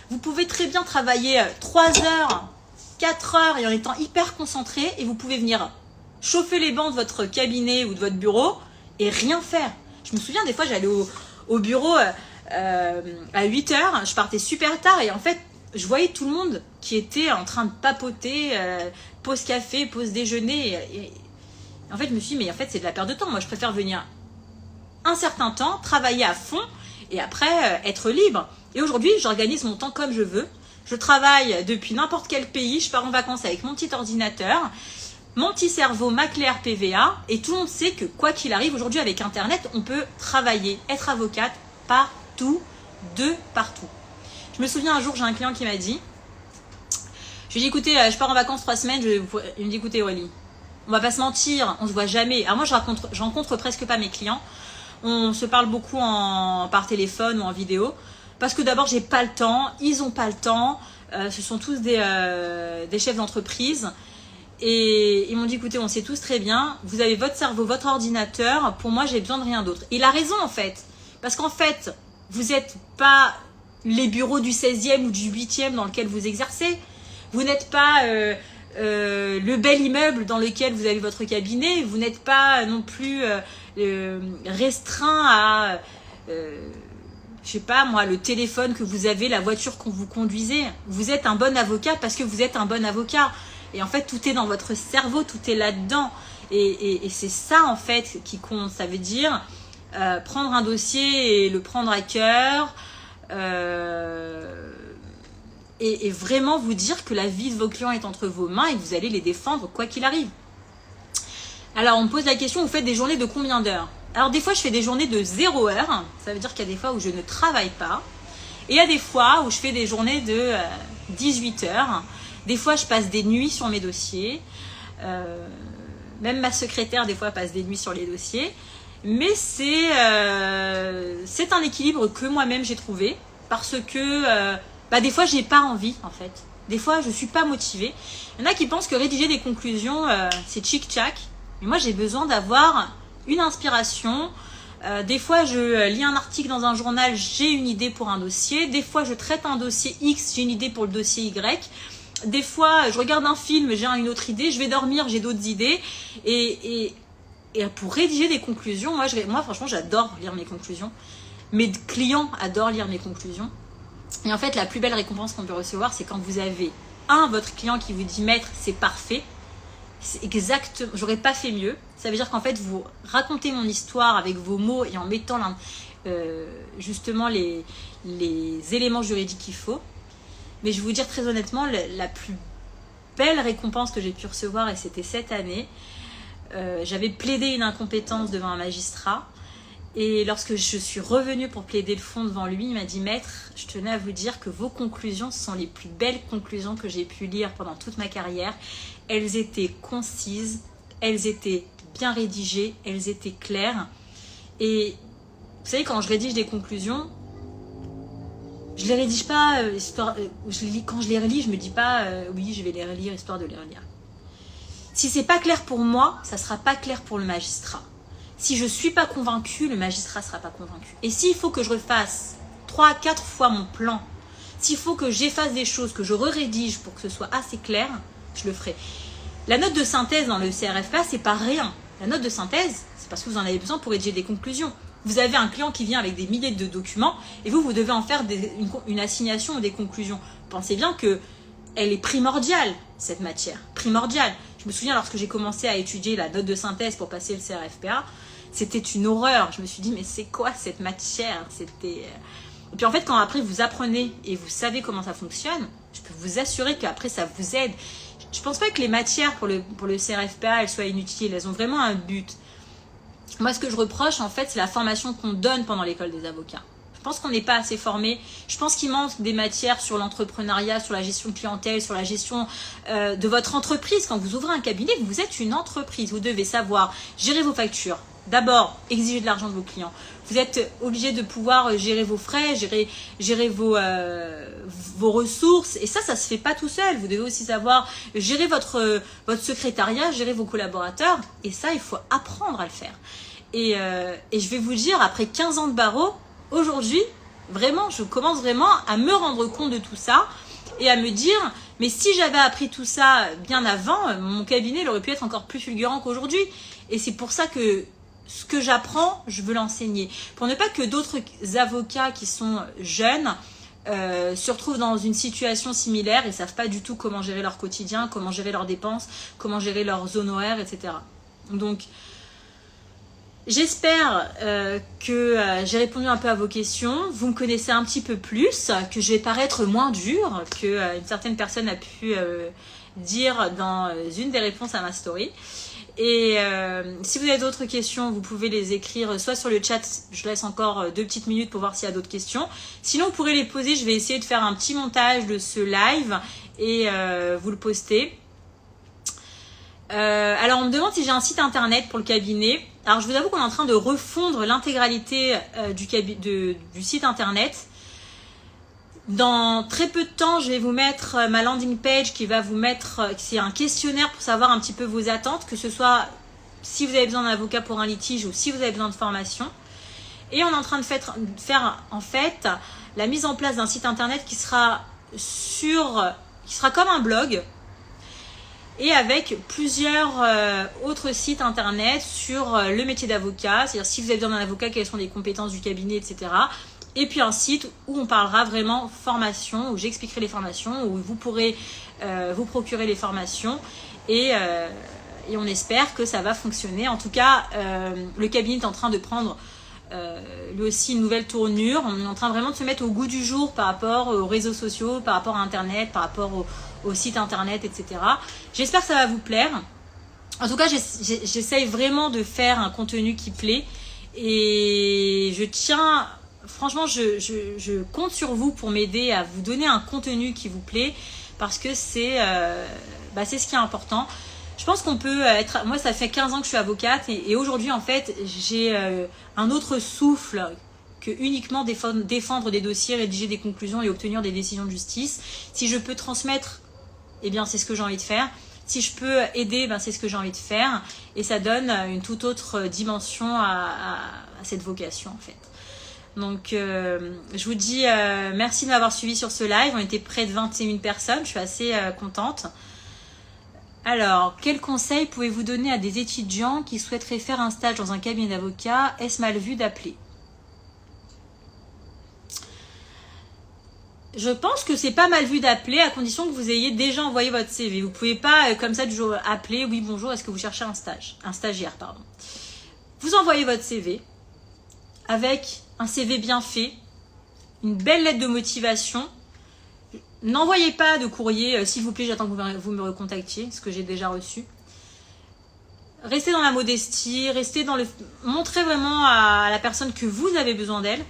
Vous pouvez très bien travailler 3 heures, 4 heures et en étant hyper concentré et vous pouvez venir chauffer les bancs de votre cabinet ou de votre bureau et rien faire. Je me souviens des fois j'allais au bureau à 8h, je partais super tard et en fait je voyais tout le monde qui était en train de papoter, pause café, pause déjeuner et en fait je me suis dit mais en fait c'est de la perte de temps, moi je préfère venir un certain temps, travailler à fond et après être libre. Et aujourd'hui, j'organise mon temps comme je veux. Je travaille depuis n'importe quel pays, je pars en vacances avec mon petit ordinateur, mon petit cerveau, ma clé RPVA et tout le monde sait que quoi qu'il arrive, aujourd'hui avec Internet, on peut travailler, être avocate partout, de partout. Je me souviens un jour, j'ai un client qui m'a dit, je lui ai dit écoutez, je pars en vacances 3 semaines, il me dit écoutez Aurélie, on va pas se mentir, on se voit jamais. Alors moi, je rencontre presque pas mes clients. On se parle beaucoup par téléphone ou en vidéo. Parce que d'abord, j'ai pas le temps. Ils ont pas le temps. Ce sont tous des chefs d'entreprise. Et ils m'ont dit, écoutez, on sait tous très bien. Vous avez votre cerveau, votre ordinateur. Pour moi, j'ai besoin de rien d'autre. Il a raison, en fait. Parce qu'en fait, vous n'êtes pas les bureaux du 16e ou du 8e dans lequel vous exercez. Vous n'êtes pas... le bel immeuble dans lequel vous avez votre cabinet, vous n'êtes pas non plus restreint à, je sais pas moi, le téléphone que vous avez, la voiture que vous conduisez. Vous êtes un bon avocat parce que vous êtes un bon avocat. Et en fait, tout est dans votre cerveau, tout est là-dedans. Et c'est ça, en fait, qui compte. Ça veut dire prendre un dossier et le prendre à cœur. Et vraiment vous dire que la vie de vos clients est entre vos mains et que vous allez les défendre quoi qu'il arrive. Alors, on me pose la question, vous faites des journées de combien d'heures? Alors, des fois, je fais des journées de 0 heure. Ça veut dire qu'il y a des fois où je ne travaille pas. Et il y a des fois où je fais des journées de 18 heures. Des fois, je passe des nuits sur mes dossiers. Même ma secrétaire, des fois, passe des nuits sur les dossiers. Mais c'est un équilibre que moi-même j'ai trouvé. Parce que des fois, j'ai pas envie, en fait. Des fois, je suis pas motivée. Il y en a qui pensent que rédiger des conclusions, c'est tchic-tchac. Mais moi, j'ai besoin d'avoir une inspiration. Des fois, je lis un article dans un journal, j'ai une idée pour un dossier. Des fois, je traite un dossier X, j'ai une idée pour le dossier Y. Des fois, je regarde un film, j'ai une autre idée. Je vais dormir, j'ai d'autres idées. Et pour rédiger des conclusions, moi franchement, j'adore lire mes conclusions. Mes clients adorent lire mes conclusions. Et en fait, la plus belle récompense qu'on peut recevoir, c'est quand vous avez votre client qui vous dit « Maître, c'est parfait ». C'est exactement, j'aurais pas fait mieux. Ça veut dire qu'en fait, vous racontez mon histoire avec vos mots et en mettant justement les éléments juridiques qu'il faut. Mais je vais vous dire très honnêtement, la plus belle récompense que j'ai pu recevoir, et c'était cette année, j'avais plaidé une incompétence devant un magistrat. Et lorsque je suis revenue pour plaider le fond devant lui, il m'a dit « Maître, je tenais à vous dire que vos conclusions sont les plus belles conclusions que j'ai pu lire pendant toute ma carrière. Elles étaient concises, elles étaient bien rédigées, elles étaient claires. Et vous savez, quand je rédige des conclusions, je les rédige pas quand je les relis, je me dis pas oui, je vais les relire histoire de les relire. Si c'est pas clair pour moi, ça sera pas clair pour le magistrat. Si je suis pas convaincue, le magistrat sera pas convaincu. Et s'il faut que je refasse 3 à 4 fois mon plan, s'il faut que j'efface des choses, que je rédige pour que ce soit assez clair, je le ferai. La note de synthèse dans le CRFPA, c'est pas rien. La note de synthèse, c'est parce que vous en avez besoin pour rédiger des conclusions. Vous avez un client qui vient avec des milliers de documents et vous devez en faire une assignation ou des conclusions. Pensez bien que elle est primordiale, cette matière. Primordiale. Je me souviens, lorsque j'ai commencé à étudier la note de synthèse pour passer le CRFPA, c'était une horreur. Je me suis dit, mais c'est quoi cette matière? Et puis en fait, quand après vous apprenez et vous savez comment ça fonctionne, je peux vous assurer qu'après ça vous aide. Je pense pas que les matières pour le CRFPA, elles soient inutiles. Elles ont vraiment un but. Moi, ce que je reproche, en fait, c'est la formation qu'on donne pendant l'école des avocats. Je pense qu'on n'est pas assez formé. Je pense qu'il manque des matières sur l'entrepreneuriat, sur la gestion de clientèle, sur la gestion de votre entreprise. Quand vous ouvrez un cabinet, vous êtes une entreprise. Vous devez savoir gérer vos factures. D'abord, exiger de l'argent de vos clients. Vous êtes obligé de pouvoir gérer vos frais, gérer vos ressources. Et ça se fait pas tout seul. Vous devez aussi savoir gérer votre secrétariat, gérer vos collaborateurs. Et ça, il faut apprendre à le faire. Et je vais vous dire, après 15 ans de barreau, aujourd'hui, vraiment, je commence vraiment à me rendre compte de tout ça et à me dire, mais si j'avais appris tout ça bien avant, mon cabinet il aurait pu être encore plus fulgurant qu'aujourd'hui. Et c'est pour ça que ce que j'apprends, je veux l'enseigner. Pour ne pas que d'autres avocats qui sont jeunes se retrouvent dans une situation similaire et ne savent pas du tout comment gérer leur quotidien, comment gérer leurs dépenses, comment gérer leurs honoraires, etc. Donc, j'espère que j'ai répondu un peu à vos questions. Vous me connaissez un petit peu plus, que je vais paraître moins dure qu'une certaine personne a pu dire dans une des réponses à ma story. Et si vous avez d'autres questions, vous pouvez les écrire soit sur le chat, je laisse encore 2 petites minutes pour voir s'il y a d'autres questions. Sinon, vous pourrez les poser, je vais essayer de faire un petit montage de ce live et vous le poster. Alors, on me demande si j'ai un site internet pour le cabinet. Alors, je vous avoue qu'on est en train de refondre l'intégralité du site internet. Dans très peu de temps, je vais vous mettre ma landing page qui va vous mettre, c'est un questionnaire pour savoir un petit peu vos attentes, que ce soit si vous avez besoin d'un avocat pour un litige ou si vous avez besoin de formation. Et on est en train de faire en fait la mise en place d'un site internet qui sera comme un blog et avec plusieurs autres sites internet sur le métier d'avocat, c'est-à-dire si vous avez besoin d'un avocat, quelles sont les compétences du cabinet, etc. Et puis un site où on parlera vraiment formation, où j'expliquerai les formations, où vous pourrez vous procurer les formations. Et on espère que ça va fonctionner. En tout cas, le cabinet est en train de prendre lui aussi une nouvelle tournure. On est en train vraiment de se mettre au goût du jour par rapport aux réseaux sociaux, par rapport à Internet, par rapport au site Internet, etc. J'espère que ça va vous plaire. En tout cas, j'essaye vraiment de faire un contenu qui plaît. Et je tiens... Franchement, je compte sur vous pour m'aider à vous donner un contenu qui vous plaît. Parce que c'est ce qui est important. Je pense qu'on peut être... Moi, ça fait 15 ans que je suis avocate. Et aujourd'hui, en fait, j'ai un autre souffle que uniquement défendre des dossiers, rédiger des conclusions et obtenir des décisions de justice. Si je peux transmettre, eh bien, c'est ce que j'ai envie de faire. Si je peux aider, c'est ce que j'ai envie de faire. Et ça donne une toute autre dimension à cette vocation, en fait. Donc, je vous dis merci de m'avoir suivi sur ce live. On était près de 21 personnes. Je suis assez contente. Alors, quel conseil pouvez-vous donner à des étudiants qui souhaiteraient faire un stage dans un cabinet d'avocat? Est-ce mal vu d'appeler? Je pense que c'est pas mal vu d'appeler à condition que vous ayez déjà envoyé votre CV. Vous pouvez pas comme ça du jour appeler. Oui, bonjour, est-ce que vous cherchez un stagiaire, pardon. Vous envoyez votre CV avec un CV bien fait, une belle lettre de motivation. N'envoyez pas de courrier, s'il vous plaît, j'attends que vous me recontactiez, ce que j'ai déjà reçu. Restez dans la modestie, montrez vraiment à la personne que vous avez besoin d'elle.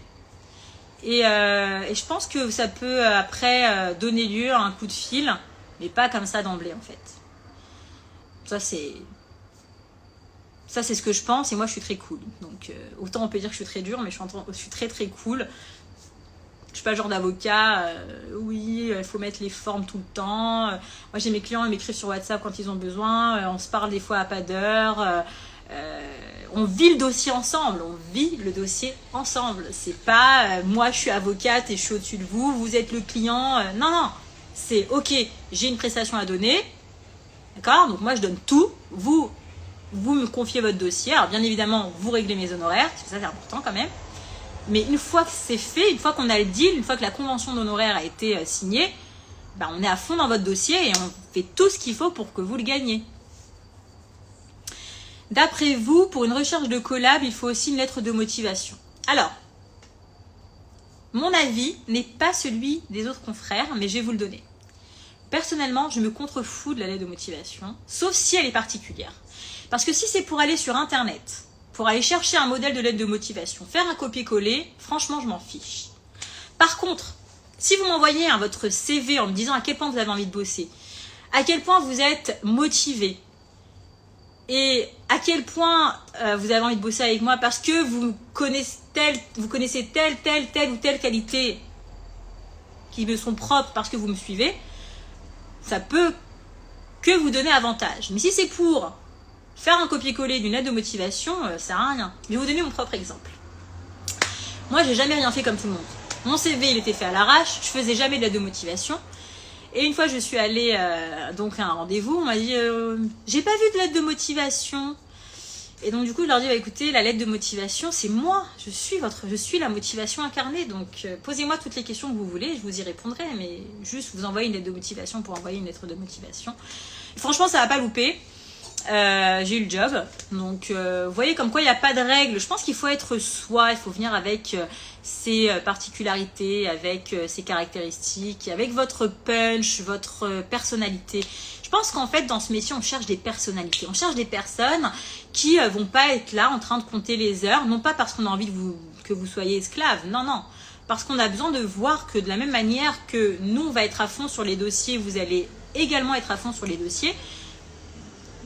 Et je pense que ça peut après donner lieu à un coup de fil, mais pas comme ça d'emblée en fait. Ça c'est ce que je pense et moi je suis très cool. Donc autant on peut dire que je suis très dure, mais je suis très très cool. Je suis pas le genre d'avocat, oui, il faut mettre les formes tout le temps. Moi j'ai mes clients, ils m'écrivent sur WhatsApp quand ils ont besoin. On se parle des fois à pas d'heure. On vit le dossier ensemble. C'est pas moi je suis avocate et je suis au-dessus de vous, vous êtes le client. Non. C'est ok, j'ai une prestation à donner. D'accord? Donc moi je donne tout. Vous me confiez votre dossier. Alors bien évidemment, vous réglez mes honoraires, parce que ça c'est important quand même. Mais une fois que c'est fait, une fois qu'on a le deal, une fois que la convention d'honoraires a été signée, on est à fond dans votre dossier et on fait tout ce qu'il faut pour que vous le gagniez. D'après vous, pour une recherche de collab, il faut aussi une lettre de motivation. Alors, mon avis n'est pas celui des autres confrères, mais je vais vous le donner. Personnellement, je me contrefous de la lettre de motivation, sauf si elle est particulière. Parce que si c'est pour aller sur Internet, pour aller chercher un modèle de lettre de motivation, faire un copier-coller, franchement, je m'en fiche. Par contre, si vous m'envoyez votre CV en me disant à quel point vous avez envie de bosser, à quel point vous êtes motivé, et à quel point vous avez envie de bosser avec moi parce que vous connaissez telle ou telle qualité qui me sont propres parce que vous me suivez, ça peut que vous donner avantage. Mais si c'est pour faire un copier-coller d'une lettre de motivation, ça sert à rien. Je vais vous donner mon propre exemple. Moi, j'ai jamais rien fait comme tout le monde. Mon CV, il était fait à l'arrache, je faisais jamais de lettre de motivation. Et une fois, je suis allée donc à un rendez-vous, on m'a dit j'ai pas vu de lettre de motivation. Et donc du coup, je leur dis écoutez, la lettre de motivation, c'est moi, je suis la motivation incarnée. Donc posez-moi toutes les questions que vous voulez, je vous y répondrai. Mais juste vous envoyer une lettre de motivation pour envoyer une lettre de motivation. Franchement, ça va pas louper. J'ai eu le job, donc vous voyez comme quoi il n'y a pas de règle. Je pense qu'il faut être soi, il faut venir avec ses particularités, avec ses caractéristiques, avec votre punch, votre personnalité. Je pense qu'en fait dans ce métier on cherche des personnalités, on cherche des personnes qui vont pas être là en train de compter les heures, non pas parce qu'on a envie que vous soyez esclave, non, parce qu'on a besoin de voir que de la même manière que nous on va être à fond sur les dossiers, vous allez également être à fond sur les dossiers.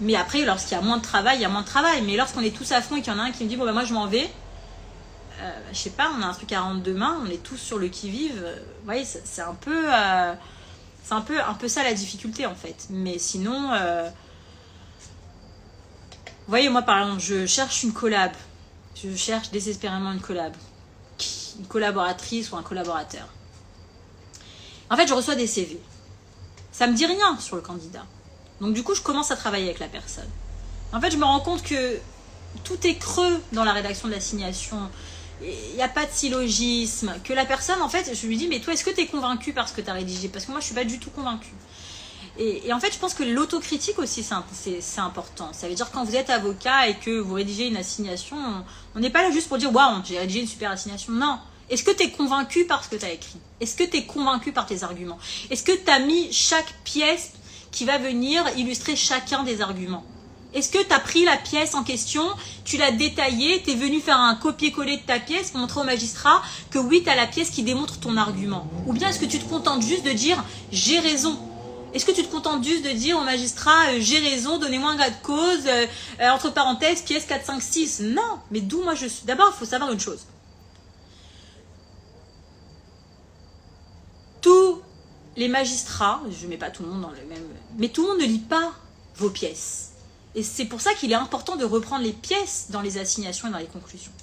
Mais après, lorsqu'il y a moins de travail, il y a moins de travail. Mais lorsqu'on est tous à fond et qu'il y en a un qui me dit bon moi je m'en vais, je sais pas, on a un truc à rendre demain, on est tous sur le qui-vive. Vous voyez, c'est un peu ça la difficulté en fait. Mais sinon, vous voyez, moi par exemple, je cherche une collab. Je cherche désespérément une collab. Une collaboratrice ou un collaborateur. En fait, je reçois des CV. Ça me dit rien sur le candidat. Donc du coup, je commence à travailler avec la personne. En fait, je me rends compte que tout est creux dans la rédaction de l'assignation, il n'y a pas de syllogisme, que la personne, en fait, je lui dis, mais toi, est-ce que tu es convaincu par ce que tu as rédigé? Parce que moi, je suis pas du tout convaincue. Et en fait, je pense que l'autocritique aussi, c'est important. Ça veut dire quand vous êtes avocat et que vous rédigez une assignation, on n'est pas là juste pour dire, waouh, j'ai rédigé une super assignation. Non. Est-ce que tu es convaincu par ce que tu as écrit? Est-ce que tu es convaincu par tes arguments? Est-ce que tu as mis chaque pièce qui va venir illustrer chacun des arguments? Est-ce que tu as pris la pièce en question, tu l'as détaillée, tu es venu faire un copier-coller de ta pièce pour montrer au magistrat que oui, tu as la pièce qui démontre ton argument? Ou bien est-ce que tu te contentes juste de dire « j'ai raison » Est-ce que tu te contentes juste de dire au magistrat j'ai raison, donnez-moi un cas de cause, entre parenthèses, pièce 4, 5, 6 » Non, mais d'où moi je suis. D'abord, il faut savoir une chose. Tous les magistrats, je ne mets pas tout le monde dans le même... Mais tout le monde ne lit pas vos pièces. Et c'est pour ça qu'il est important de reprendre les pièces dans les assignations et dans les conclusions.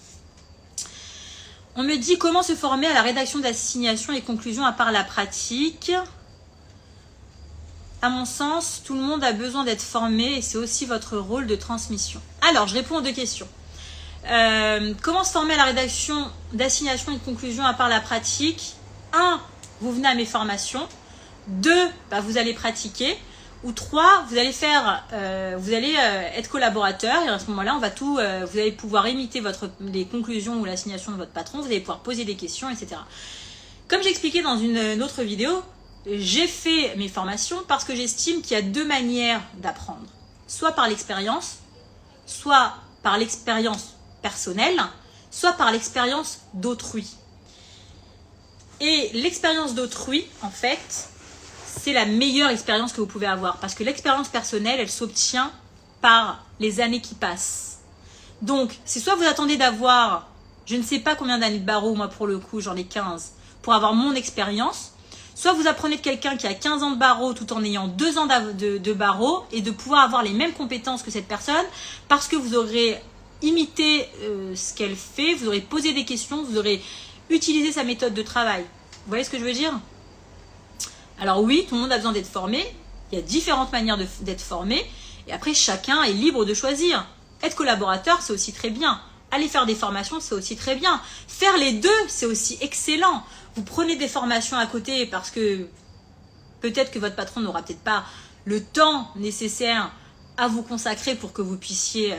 On me dit comment se former à la rédaction d'assignations et conclusions à part la pratique. À mon sens, tout le monde a besoin d'être formé et c'est aussi votre rôle de transmission. Alors, je réponds aux deux questions. Comment se former à la rédaction d'assignations et de conclusions à part la pratique? 1. Vous venez à mes formations. 2. Vous allez pratiquer. Ou 3, vous allez être collaborateur et à ce moment-là, vous allez pouvoir imiter les conclusions ou l'assignation de votre patron, vous allez pouvoir poser des questions, etc. Comme j'expliquais dans une autre vidéo, j'ai fait mes formations parce que j'estime qu'il y a deux manières d'apprendre. Soit par l'expérience, soit par l'expérience personnelle, soit par l'expérience d'autrui. Et l'expérience d'autrui, en fait, c'est la meilleure expérience que vous pouvez avoir. Parce que l'expérience personnelle, elle s'obtient par les années qui passent. Donc, c'est soit vous attendez d'avoir, je ne sais pas combien d'années de barreau, moi pour le coup, j'en ai 15, pour avoir mon expérience. Soit vous apprenez de quelqu'un qui a 15 ans de barreau tout en ayant 2 ans de barreau et de pouvoir avoir les mêmes compétences que cette personne parce que vous aurez imité ce qu'elle fait, vous aurez posé des questions, vous aurez utilisé sa méthode de travail. Vous voyez ce que je veux dire ? Alors oui, tout le monde a besoin d'être formé. Il y a différentes manières d'être formé. Et après, chacun est libre de choisir. Être collaborateur, c'est aussi très bien. Aller faire des formations, c'est aussi très bien. Faire les deux, c'est aussi excellent. Vous prenez des formations à côté parce que peut-être que votre patron n'aura peut-être pas le temps nécessaire à vous consacrer pour que vous puissiez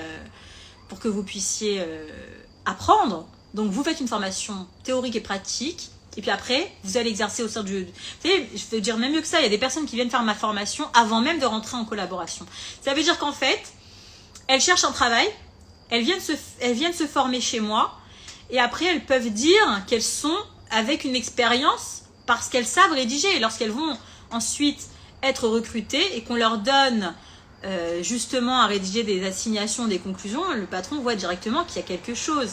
apprendre. Donc, vous faites une formation théorique et pratique. Et puis après, vous allez exercer au sein du... Vous savez, je vais dire même mieux que ça, il y a des personnes qui viennent faire ma formation avant même de rentrer en collaboration. Ça veut dire qu'en fait, elles cherchent un travail, elles viennent se former chez moi, et après, elles peuvent dire qu'elles sont avec une expérience parce qu'elles savent rédiger. Et lorsqu'elles vont ensuite être recrutées et qu'on leur donne justement à rédiger des assignations, des conclusions, le patron voit directement qu'il y a quelque chose.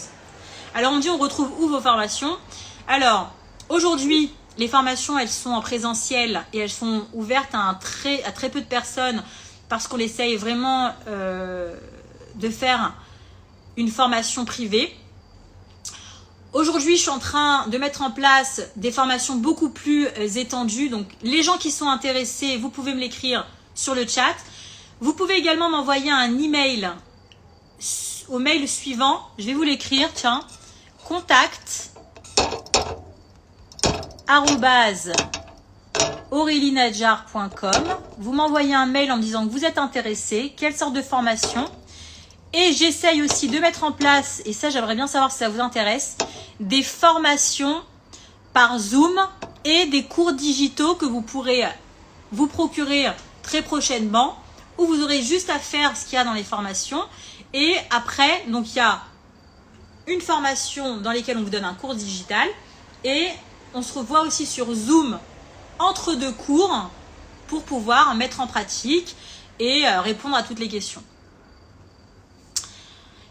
Alors, on me dit, on retrouve où vos formations ? Alors, aujourd'hui, les formations, elles sont en présentiel et elles sont ouvertes à très peu de personnes parce qu'on essaye vraiment de faire une formation privée. Aujourd'hui, je suis en train de mettre en place des formations beaucoup plus étendues. Donc, les gens qui sont intéressés, vous pouvez me l'écrire sur le chat. Vous pouvez également m'envoyer un email au mail suivant. Je vais vous l'écrire, tiens. Contact @aurélienadjar.com. Vous m'envoyez un mail en me disant que vous êtes intéressé, quelle sorte de formation. Et j'essaye aussi de mettre en place, et ça j'aimerais bien savoir si ça vous intéresse, des formations par Zoom et des cours digitaux que vous pourrez vous procurer très prochainement, où vous aurez juste à faire ce qu'il y a dans les formations. Et après, donc il y a une formation dans laquelle on vous donne un cours digital et on se revoit aussi sur Zoom entre deux cours pour pouvoir mettre en pratique et répondre à toutes les questions.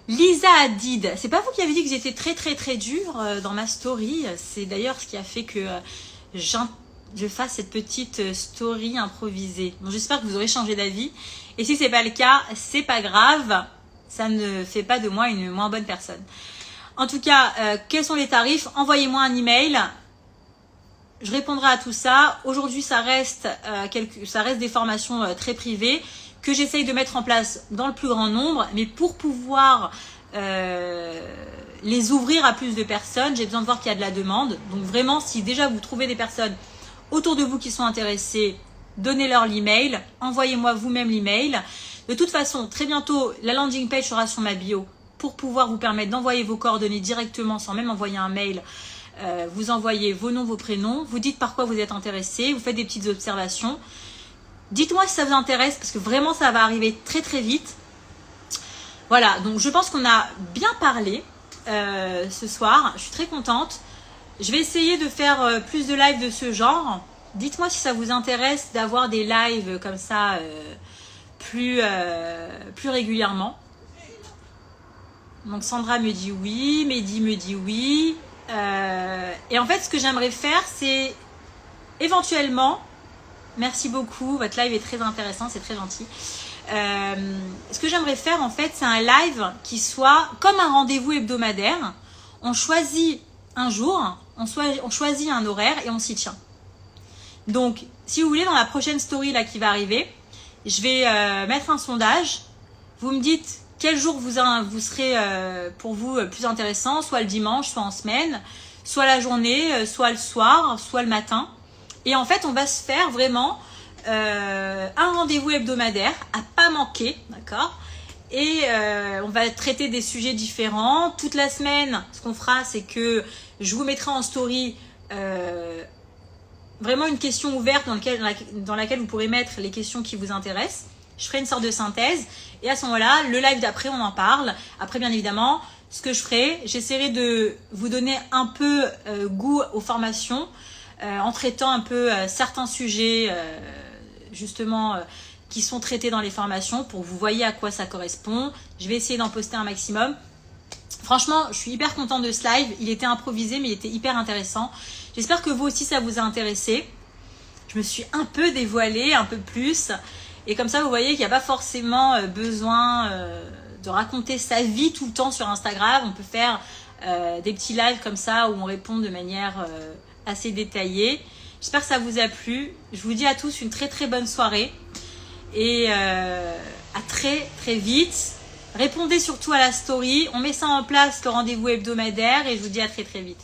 Lisa Hadid, c'est pas vous qui avez dit que j'étais très très très dure dans ma story. C'est d'ailleurs ce qui a fait que je fasse cette petite story improvisée. Donc j'espère que vous aurez changé d'avis. Et si c'est pas le cas, c'est pas grave. Ça ne fait pas de moi une moins bonne personne. En tout cas, quels sont les tarifs? Envoyez-moi un email. Je répondrai à tout ça. Aujourd'hui, ça reste des formations très privées que j'essaye de mettre en place dans le plus grand nombre. Mais pour pouvoir les ouvrir à plus de personnes. J'ai besoin de voir qu'il y a de la demande. Donc vraiment, si déjà vous trouvez des personnes autour de vous qui sont intéressées, donnez-leur l'email, envoyez-moi vous-même l'email. De toute façon, très bientôt, la landing page sera sur ma bio pour pouvoir vous permettre d'envoyer vos coordonnées directement sans même envoyer un mail. Vous envoyez vos noms, vos prénoms, vous dites par quoi vous êtes intéressé, vous faites des petites observations. Dites-moi si ça vous intéresse parce que vraiment ça va arriver très très vite. Voilà, donc je pense qu'on a bien parlé ce soir. Je suis très contente. Je vais essayer de faire plus de lives de ce genre. Dites-moi si ça vous intéresse d'avoir des lives comme ça plus régulièrement. Donc Sandra me dit oui, Mehdi me dit oui. Et en fait, ce que j'aimerais faire, c'est éventuellement... Merci beaucoup, votre live est très intéressant, c'est très gentil. Ce que j'aimerais faire, en fait, c'est un live qui soit comme un rendez-vous hebdomadaire. On choisit un jour, on choisit un horaire et on s'y tient. Donc, si vous voulez, dans la prochaine story là qui va arriver, je vais mettre un sondage. Vous me dites quel jour vous serez pour vous plus intéressant, soit le dimanche, soit en semaine, soit la journée, soit le soir, soit le matin. Et en fait, on va se faire vraiment un rendez-vous hebdomadaire à pas manquer, d'accord? Et on va traiter des sujets différents. Toute la semaine, ce qu'on fera, c'est que je vous mettrai en story vraiment une question ouverte dans laquelle vous pourrez mettre les questions qui vous intéressent. Je ferai une sorte de synthèse. Et à ce moment-là, le live d'après, on en parle. Après, bien évidemment, ce que je ferai, j'essaierai de vous donner un peu goût aux formations. En traitant un peu certains sujets justement qui sont traités dans les formations pour que vous voyez à quoi ça correspond. Je vais essayer d'en poster un maximum. Franchement, je suis hyper contente de ce live. Il était improvisé, mais il était hyper intéressant. J'espère que vous aussi, ça vous a intéressé. Je me suis un peu dévoilée, un peu plus. Et comme ça, vous voyez qu'il n'y a pas forcément besoin de raconter sa vie tout le temps sur Instagram. On peut faire des petits lives comme ça où on répond de manière... assez détaillé. J'espère que ça vous a plu. Je vous dis à tous une très très bonne soirée et à très très vite. Répondez surtout à la story. On met ça en place, le rendez-vous hebdomadaire, et je vous dis à très très vite.